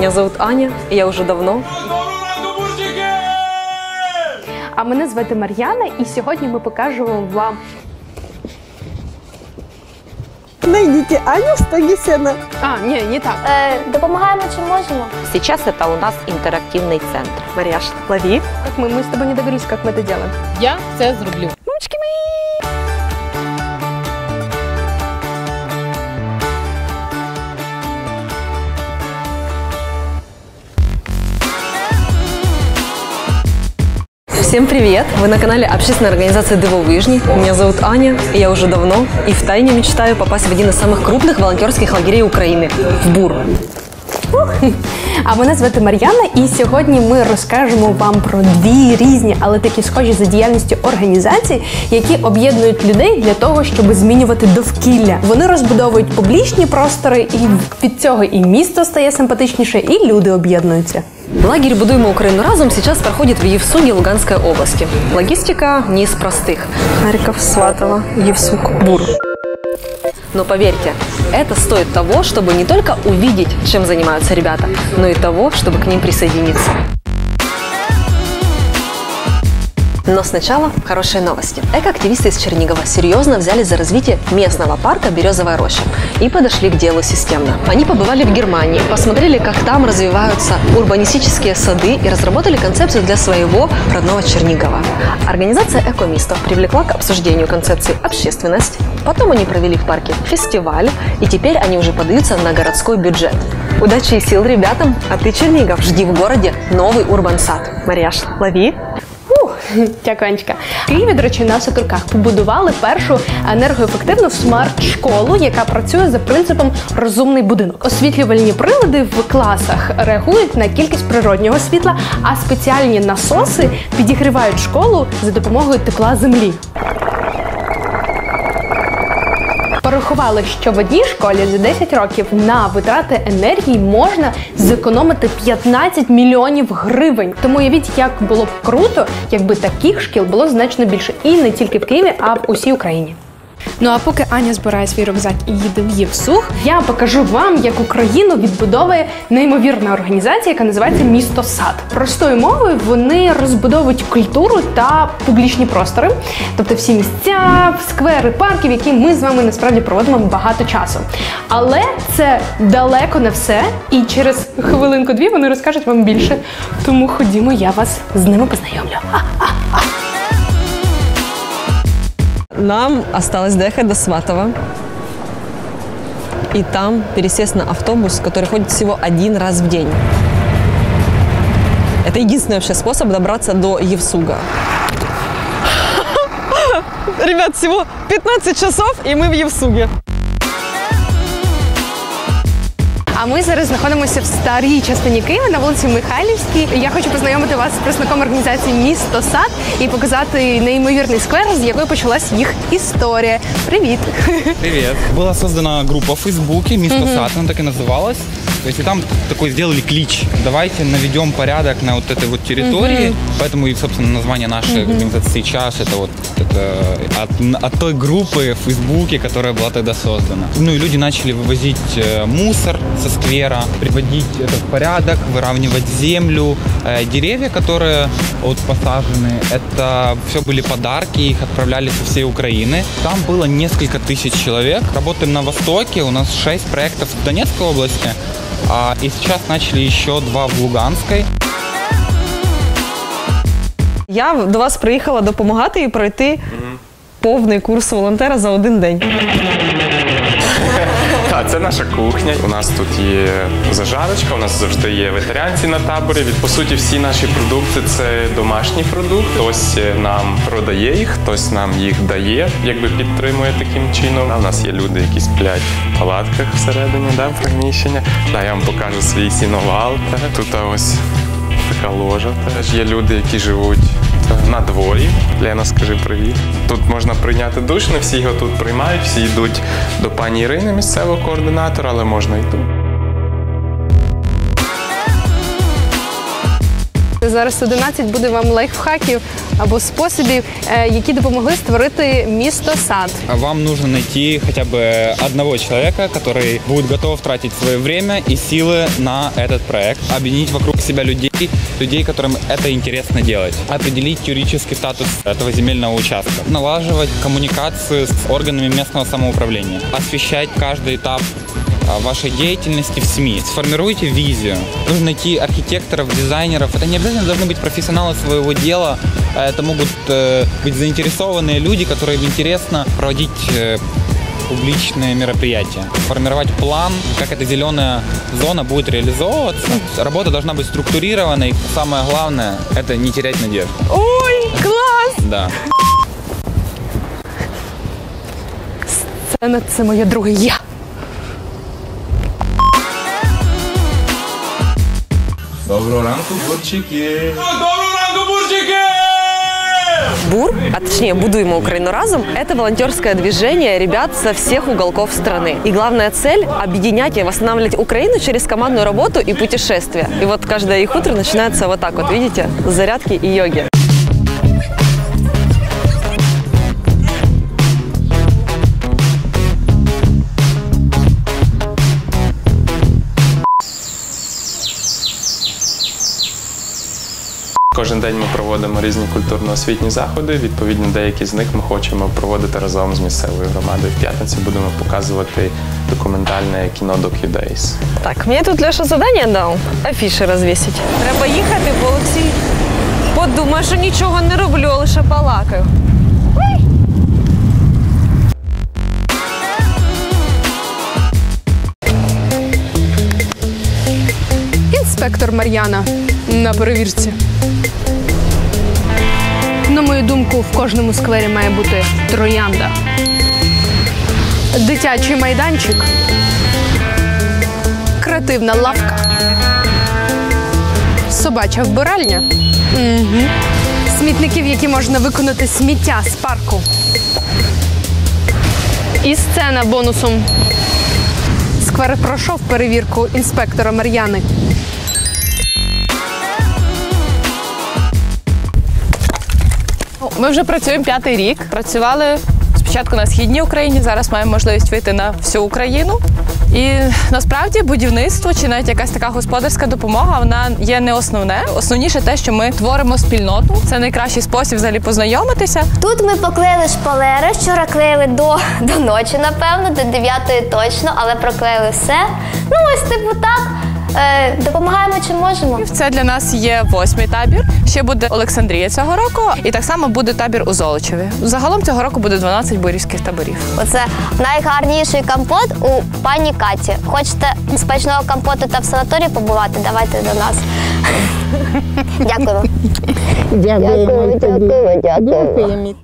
Меня зовут Аня, и я уже давно. А мене звати Мар'яна, і сьогодні ми покажемо вам... Найдите Аню в стоге сена. Не так. Допомагаємо чим можемо. Сейчас это у нас интерактивный центр. Марьяш, лови. Как мы с тобой не договорились, как мы это делаем. Я це зроблю. Мамочки мои! Всем привет! Вы на канале общественной организации Дивовижні. Меня зовут Аня, и я уже давно и втайне мечтаю попасть в один из самых крупных волонтерских лагерей Украины – в БУР. А мене звати Мар'яна, і сьогодні ми розкажемо вам про дві різні, але такі схожі за діяльністю організації, які об'єднують людей для того, щоб змінювати довкілля. Вони розбудовують публічні простори, і від цього і місто стає симпатичніше, і люди об'єднуються. Лагерь «Будуем Украину разом» сейчас проходит в Евсуге Луганской области. Логистика не из простых. Харьков, Сватово, Евсуг, БУР. Но поверьте, это стоит того, чтобы не только увидеть, чем занимаются ребята, но и того, чтобы к ним присоединиться. Но сначала хорошие новости. Экоактивисты из Чернигова серьезно взялись за развитие местного парка «Березовая роща» и подошли к делу системно. Они побывали в Германии, посмотрели, как там развиваются урбанистические сады и разработали концепцию для своего родного Чернигова. Организация «Экомисто» привлекла к обсуждению концепции общественность, потом они провели в парке фестиваль, и теперь они уже подаются на городской бюджет. Удачи и сил ребятам, а ты, Чернигов, жди в городе новый урбансад. Марьяш, лови! Дякую, Анечка. В Києві, до речі, на Сокирках побудували першу енергоефективну смарт-школу, яка працює за принципом «розумний будинок». Освітлювальні прилади в класах реагують на кількість природнього світла, а спеціальні насоси підігрівають школу за допомогою тепла землі. Порахували, що в одній школі за 10 років на витрати енергії можна зекономити 15 мільйонів гривень. Тому уявіть, як було б круто, якби таких шкіл було значно більше. І не тільки в Києві, а в усій Україні. Ну а поки Аня збирає свій рюкзак і їде в Євсуг, я покажу вам, як Україну відбудовує неймовірна організація, яка називається «Місто Сад». Простою мовою вони розбудовують культуру та публічні простори, тобто всі місця, сквери, парки, в які ми з вами насправді проводимо багато часу. Але це далеко не все, і через хвилинку-дві вони розкажуть вам більше. Тому ходімо, я вас з ними познайомлю. Нам осталось доехать до Сватова и там пересесть на автобус, который ходит всего один раз в день. Это единственный вообще способ добраться до Евсуга. Ребят, всего 15 часов, и мы в Евсуге. А ми зараз знаходимося в старій частині Києва на вулиці Михайлівській. Я хочу познайомити вас з представником організації «Місто Сад» і показати неймовірний сквер, з якої почалась їх історія. Привіт! Привет! Была создана группа в Фейсбуке «Місто Сад», она так и называлась. То есть и там такой сделали клич. Давайте наведем порядок на вот этой вот территории. Поэтому и, собственно, название нашей организации сейчас это вот от той группы в Фейсбуке, которая была тогда создана. Ну и люди начали вывозить мусор со сквера, приводить это в порядок, выравнивать землю. Деревья, которые вот посажены, это все были подарки, их отправляли со всей Украины. Там было несколько тысяч человек. Работаем на Востоке, у нас 6 проектов в Донецкой области. И сейчас начали еще 2 в Луганской. Я до вас приїхала допомагати і пройти повний курс волонтера за один день. Так, це наша кухня. У нас тут є зажарочка, у нас завжди є вегетаріанці на таборі. По суті, всі наші продукти – це домашній продукт. Хтось нам продає їх, хтось нам їх дає, якби підтримує таким чином. У нас є люди, які сплять в палатках всередині, в приміщення. Я вам покажу свій сіновал. Тут ось така ложа. Є люди, які живуть на дворі. Лена, скажи привіт. Тут можна прийняти душ, не всі його тут приймають, всі йдуть до пані Ірини, місцевого координатора, але можна і тут. Зараз 11 буде вам лайфхаків або способів, які допомогли створити місто-сад. Вам нужно найти хотя бы одного человека, который будет готов тратить свое время и силы на этот проект. Объединить вокруг себя людей, которым это интересно делать. Определить юридический статус этого земельного участка. Налаживать коммуникацию с органами местного самоуправления. Освещать каждый этап вашей деятельности в СМИ. Сформируйте визию. Нужно найти архитекторов, дизайнеров. Это не обязательно должны быть профессионалы своего дела. Это могут быть заинтересованные люди, которым интересно проводить публичные мероприятия. Формировать план, как эта зеленая зона будет реализовываться. Работа должна быть структурированной. Самое главное – это не терять надежду. Ой, клас! Да. Сцена – це моє друге я. Доброго ранку, бурчики! БУР, а точнее «Будуем Украину разом» – это волонтерское движение ребят со всех уголков страны. И главная цель – объединять и восстанавливать Украину через командную работу и путешествия. И вот каждое их утро начинается вот так вот, видите, с зарядки и йоги. Кожен день ми проводимо різні культурно-освітні заходи. Відповідно, деякі з них ми хочемо проводити разом з місцевою громадою. В п'ятницю будемо показувати документальне кіно «DocuDays». Так, мне тут Леша задание дал – афіши розвісити. Треба їхати, бо Олексій подумає, що нічого не роблю, лише балакаю. Інспектор Мар'яна на перевірці. На мою думку, в кожному сквері має бути троянда. Дитячий майданчик. Креативна лавка. Собача вбиральня. Угу. Смітників, які можна виконати сміття з парку. І сцена бонусом. Сквер пройшов перевірку інспектора Мар'яни. Ми вже працюємо 5-й рік. Працювали спочатку на Східній Україні, зараз маємо можливість вийти на всю Україну. І насправді будівництво чи навіть якась така господарська допомога, вона є не основне. Основніше те, що ми творимо спільноту. Це найкращий спосіб взагалі познайомитися. Тут ми поклеїли шпалери, вчора клеїли до ночі, напевно, до 9-ї точно, але проклеїли все. Ну ось типу так. Допомагаємо, чим можемо. Це для нас є 8-й табір. Ще буде Олександрія цього року. І так само буде табір у Золочеві. Загалом цього року буде 12 бурівських таборів. Оце найгарніший компот у пані Каті. Хочете смачного компоту та в санаторії побувати? Давайте до нас. Дякуємо. Дякую.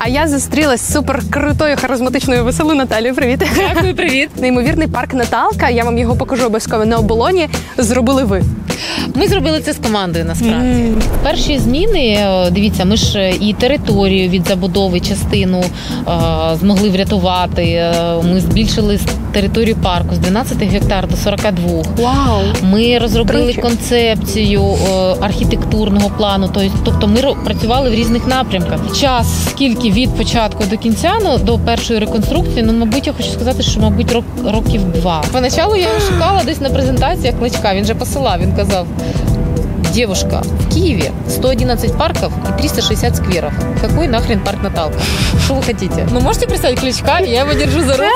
А я зустрілась з суперкрутою, харизматичною, веселою Наталією. Привіт. Дякую, привіт. Неймовірний парк Наталка, я вам його покажу обов'язково на оболоні, зробили ви. Ми зробили це з командою, насправді. Перші зміни, дивіться, ми ж і територію від забудови, частину змогли врятувати. Ми збільшили територію парку з 12 гектар до 42. Вау! Ми розробили концепцію архітектурного плану, тобто ми працювали в різних напрямках. Час, скільки від початку до кінця, до першої реконструкції, мабуть, я хочу сказати, що, мабуть, років 2. Поначалу я його шукала десь на презентаціях Кличка, він же посилав, він казав: девушка, в Киеве 111 парков и 360 скверов. Какой нахрен парк Наталка? Что вы хотите? Ну, можете представить Кличка, я его держу за руку.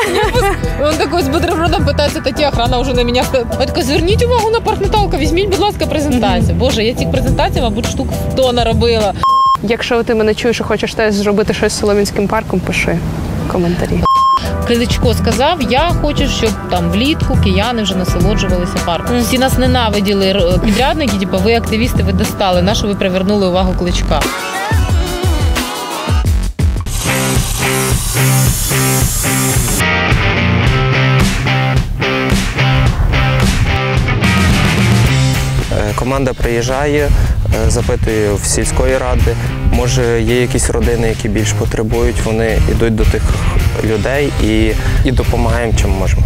Он такой с бутербродом пытается отойти, охрана уже на меня стоит. Я така: зверніть увагу на парк Наталка, візьміть, будь ласка, презентацію. Боже, я цих презентацій, мабуть, штук 100 наробила. Якщо ти мене чуєш і хочеш теж зробити щось з Солом'янським парком, пиши коментарі. Кличко сказав: я хочу, щоб там влітку кияни вже насолоджувалися парком. Всі нас ненавиділи підрядники, типу, ви активісти, ви достали, на що ви привернули увагу Кличка. Команда приїжджає, запитує в сільської ради, може є якісь родини, які більш потребують, вони йдуть до тих людей і допомагаємо, чим можемо.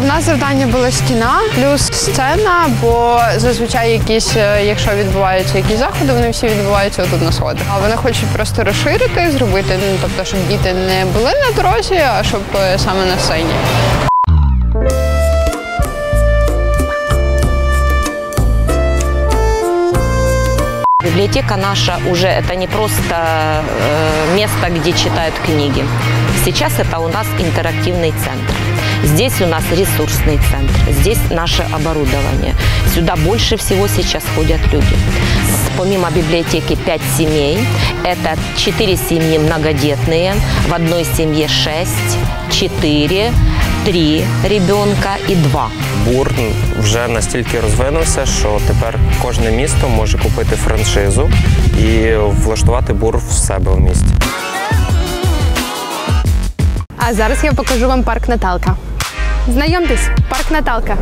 нас завдання була стіна плюс сцена, бо зазвичай якісь, якщо відбуваються якісь заходи, вони всі відбуваються отут на сходах. А вони хочуть просто розширити, зробити, тобто, щоб діти не були на дорозі, а щоб саме на сцені. Библиотека наша уже это не просто место, где читают книги. Сейчас это у нас интерактивный центр. Здесь у нас ресурсный центр, здесь наше оборудование. Сюда больше всего сейчас ходят люди. Помимо библиотеки 5 семей, это 4 семьи многодетные, в одной семье 6, 4, 3 ребенка і 2. БУР вже настільки розвинувся, що тепер кожне місто може купити франшизу і влаштувати БУР в себе в місті. А зараз я покажу вам парк Наталка. Знайомтесь, парк Наталка.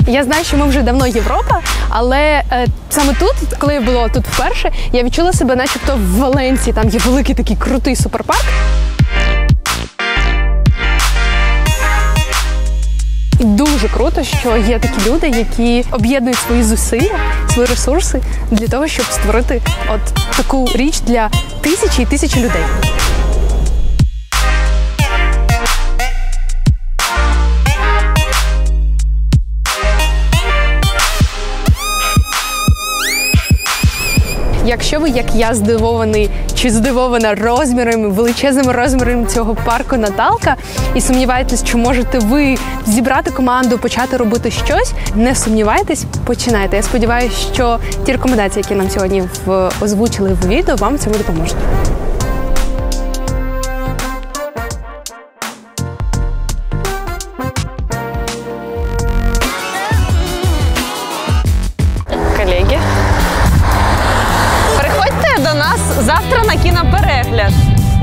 Я знаю, що ми вже давно Європа, але саме тут, коли я була тут вперше, я відчула себе начебто в Валенції. Там є великий такий крутий суперпарк. І дуже круто, що є такі люди, які об'єднують свої зусилля, свої ресурси для того, щоб створити от таку річ для тисячі і тисячі людей. Якщо ви, як я, здивований чи здивована розмірами, величезними розмірами цього парку Наталка і сумніваєтесь, чи можете ви зібрати команду, почати робити щось, не сумнівайтесь, починайте. Я сподіваюся, що ті рекомендації, які нам сьогодні озвучили в відео, вам в цьому допоможуть. Колеги, приходьте до нас завтра на кіноперегляд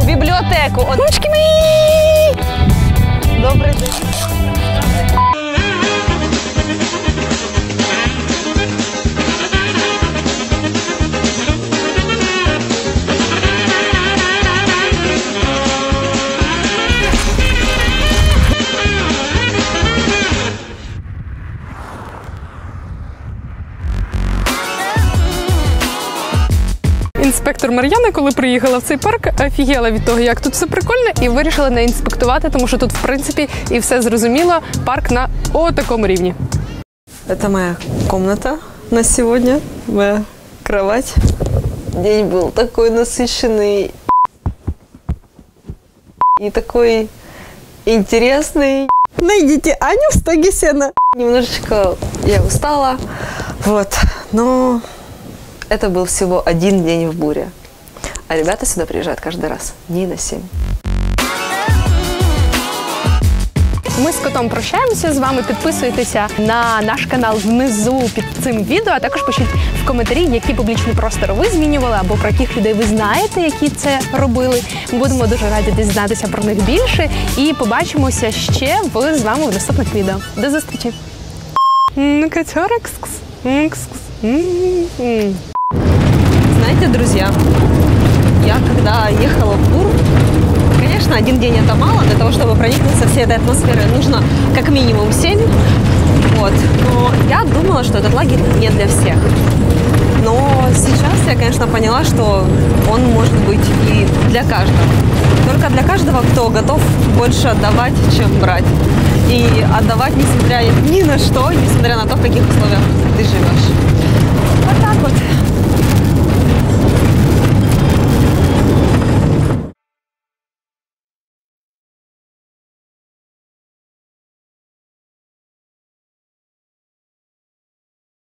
у бібліотеку. Онучки мої! Добрий день. Інспектор Мар'яна, коли приїхала в цей парк, офігела від того, як тут все прикольно, і вирішила не інспектувати, тому що тут, в принципі, і все зрозуміло, парк на такому рівні. Это моя комната на сегодня, моя кровать. День был такой насыщенный и такой интересный. Найдите Аню в стоге сена. Немножечко я устала, вот, но это был всего один день в буре. А ребята сюда приезжают каждый раз, дней на 7. Ми з котом прощаємося з вами. Підписуйтеся на наш канал внизу під цим відео, а також пишіть в коментарі, які публічні простори ви змінювали, або про яких людей ви знаєте, які це робили. Ми будемо дуже раді дізнатися про них більше і побачимося ще з вами в наступних відео. До зустрічі! Знаете, друзья, я когда ехала в Бур, конечно, один день это мало, для того, чтобы проникнуться всей этой атмосферой, нужно как минимум 7. Вот. Но я думала, что этот лагерь не для всех. Но сейчас я, конечно, поняла, что он может быть и для каждого. Только для каждого, кто готов больше отдавать, чем брать. И отдавать, несмотря ни на что, несмотря на то, в каких условиях ты живешь. Вот так вот.